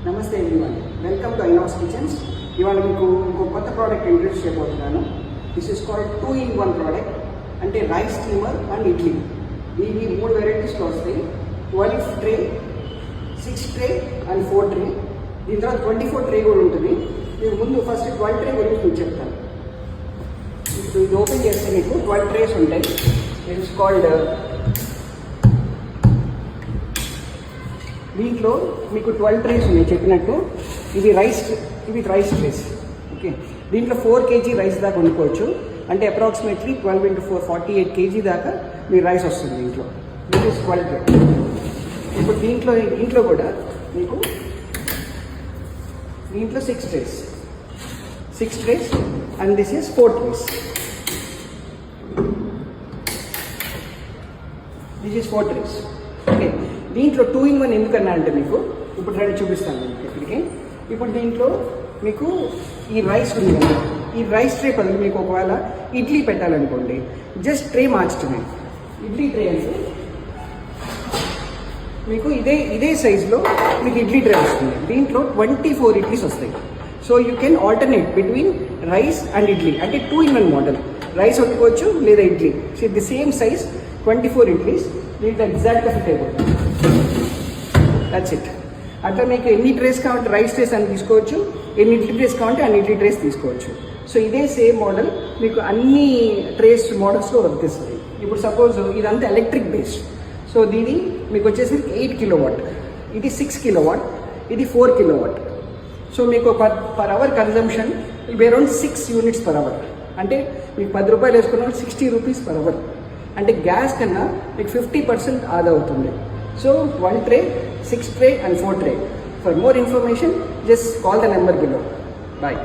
నమస్తే everyone, welcome to ఐనాస్ kitchens. ఇవాళ మీకు ఇంకో కొత్త ప్రోడక్ట్ ఇంట్రడ్యూస్ చేయబోతున్నాను. This is called 2-in-1 product. అంటే రైస్ స్టీమర్ అండ్ ఇడ్లీ. ఇవి 3 వెరైటీస్లో వస్తాయి. 12 ట్రే, 6 ట్రే అండ్ 4 ట్రే. దీని తర్వాత 24 ట్రే కూడా ఉంటుంది. మీకు ముందు ఫస్ట్ 12 ట్రే గురించి మీకు చెప్తాను. ఇప్పుడు ఇది ఓపెన్ చేస్తే మీకు 12 ట్రేస్ ఉంటాయి. ఇట్ ఇస్ కాల్డ్, దీంట్లో మీకు 12 ట్రేస్ ఉన్నాయి చెప్పినట్టు. ఇవి రైస్ ట్రేస్. ఓకే, దీంట్లో 4 kg రైస్ దాకా వండుకోవచ్చు. అంటే అప్రాక్సిమేట్లీ 12 × 4 48 kg దాకా మీ రైస్ వస్తుంది దీంట్లో. This is 12 tray. ఇప్పుడు దీంట్లో కూడా మీకు దీంట్లో 6 trace and this is 4 trace. This is 4 trace. Okay, దీంట్లో 2-in-1 ఎందుకన్నా అంటే మీకు ఇప్పుడు రెండు చూపిస్తాను మీకు ఇక్కడికి. ఇప్పుడు దీంట్లో మీకు ఈ రైస్ ఉంది కదా, ఈ రైస్ ట్రే బదులు మీకు ఒకవేళ ఇడ్లీ పెట్టాలనుకోండి, జస్ట్ ట్రే మార్చడమే. ఇడ్లీ ట్రే అంటే మీకు ఇదే సైజులో మీకు ఇడ్లీ ట్రే వస్తుంది. దీంట్లో 24 ఇడ్లీస్ వస్తాయి. So you can alternate between rice and idli. అంటే 2-in-1 మోడల్. రైస్ వండుకోవచ్చు లేదా idli. So the same size 24 idlis దీంట్లో ఎగ్జాక్ట్గా ఫిట్ అయిపోతుంది. That's it. అట్లా మీకు ఎన్ని ట్రేస్ కావాలంటే రైస్ ట్రేస్ అని తీసుకోవచ్చు, ఎన్ని ఇడ్లీ ట్రేస్ కావాలంటే అన్ని ఇడ్లీ ట్రేస్ తీసుకోవచ్చు. సో ఇదే సేమ్ మోడల్ మీకు అన్ని ట్రేస్ మోడల్స్లో వర్తిస్తుంది. ఇప్పుడు సపోజ్ ఇదంతా ఎలక్ట్రిక్ బేస్డ్. సో దీని మీకు వచ్చేసరికి 8 kW, ఇది 6 kW, ఇది 4 kW. సో మీకు per hour consumption will be around 6 units per hour. అంటే మీకు 10 రూపాయలు వేసుకున్న 60 rupees per hour. అంటే గ్యాస్ కన్నా మీకు 50% ఆదా అవుతుంది. So 1 tray, 6 tray and 4 tray. For more information, just call the number below. Bye.